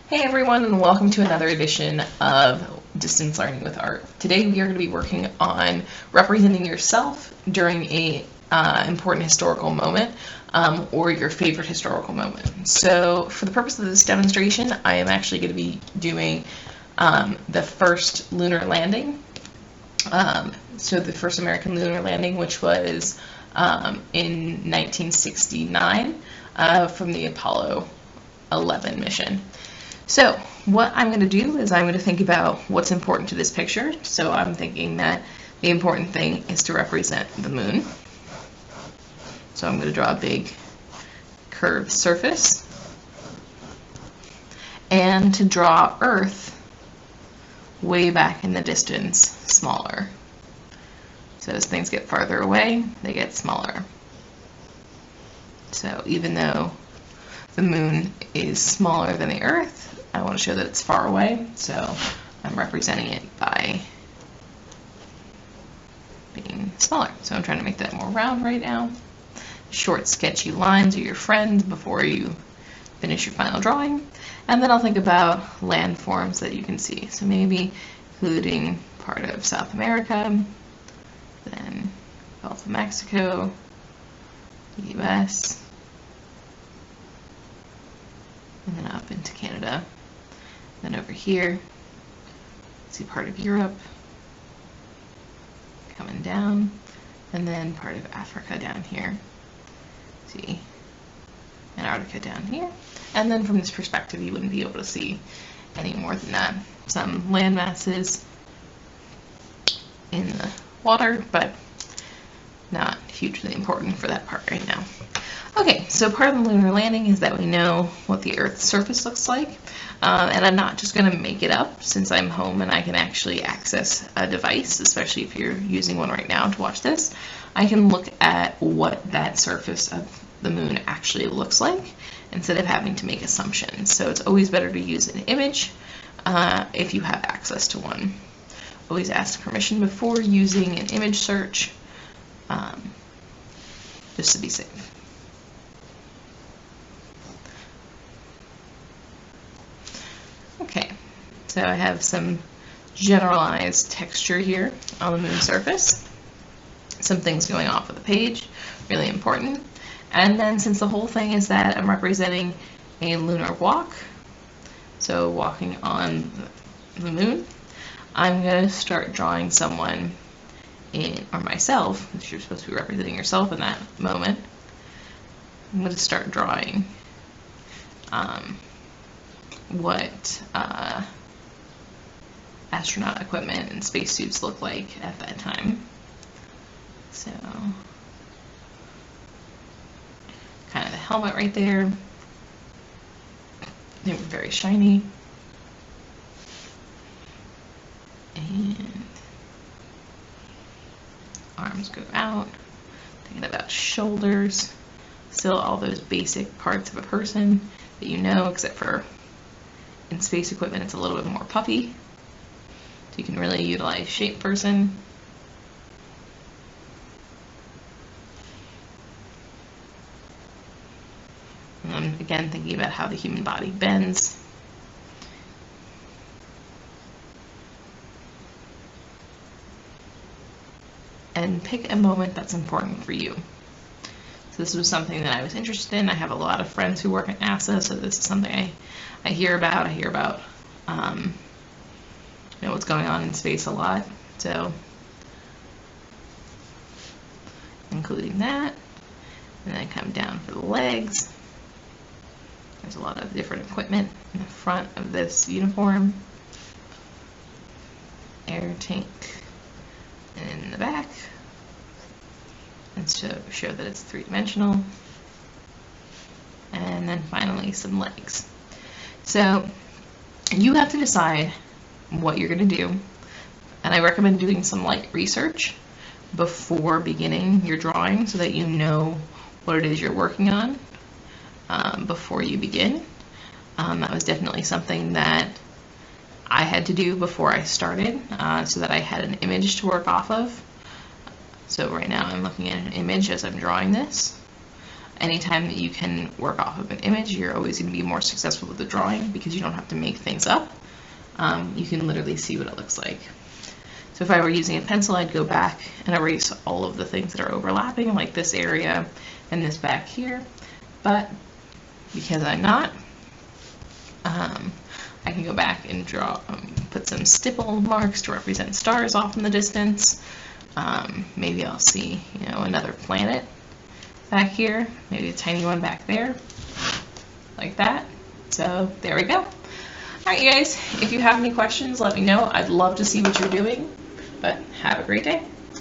Hey everyone, and welcome to another edition of Distance Learning with Art. Today we are going to be working on representing yourself during a important historical moment or your favorite historical moment. So for the purpose of this demonstration, I am actually going to be doing the first lunar landing. So the first American lunar landing, which was in 1969 from the Apollo 11 mission. So what I'm going to do is I'm going to think about what's important to this picture. So I'm thinking that the important thing is to represent the moon. So I'm going to draw a big curved surface. And to draw Earth way back in the distance, smaller. So as things get farther away, they get smaller. So even though the moon is smaller than the Earth, I want to show that it's far away, so I'm representing it by being smaller. So I'm trying to make that more round right now. Short, sketchy lines are your friend before you finish your final drawing. And then I'll think about landforms that you can see. So maybe including part of South America, then Gulf of Mexico, the US, and then up into Canada. Then over here, see part of Europe coming down, and then part of Africa down here. See Antarctica down here. And then from this perspective, you wouldn't be able to see any more than that. Some land masses in the water, but not hugely important for that part right now. Okay, so part of the lunar landing is that we know what the Earth's surface looks like, and I'm not just going to make it up since I'm home and I can actually access a device, especially if you're using one right now to watch this. I can look at what that surface of the moon actually looks like instead of having to make assumptions. So it's always better to use an image if you have access to one. Always ask permission before using an image search, just to be safe. Okay, so I have some generalized texture here on the moon surface. Some things going off of the page, really important. And then since the whole thing is that I'm representing a lunar walk, so walking on the moon, I'm going to start drawing someone or myself, which you're supposed to be representing yourself in that moment. I'm going to start drawing what astronaut equipment and spacesuits look like at that time. So, kind of the helmet right there. They were very shiny. And arms go out. Thinking about shoulders. Still all those basic parts of a person that you know, except for in space equipment it's a little bit more puffy. So you can really utilize shape person. And again, thinking about how the human body bends. And pick a moment that's important for you. So this was something that I was interested in. I have a lot of friends who work at NASA, so this is something I hear about. I hear about what's going on in space a lot. So including that, and then come down for the legs. There's a lot of different equipment in the front of this uniform. Air tank in the back. And show that it's three-dimensional. And then finally some legs. So you have to decide what you're going to do. And I recommend doing some light research before beginning your drawing so that you know what it is you're working on before you begin. That was definitely something that I had to do before I started so that I had an image to work off of. So right now I'm looking at an image as I'm drawing this. Anytime that you can work off of an image, you're always going to be more successful with the drawing because you don't have to make things up. You can literally see what it looks like. So if I were using a pencil, I'd go back and erase all of the things that are overlapping, like this area and this back here. But because I'm not, I can go back and draw, put some stipple marks to represent stars off in the distance. Maybe I'll see, another planet back here, maybe a tiny one back there, like that. So there we go. Alright, you guys, if you have any questions, let me know. I'd love to see what you're doing, but have a great day.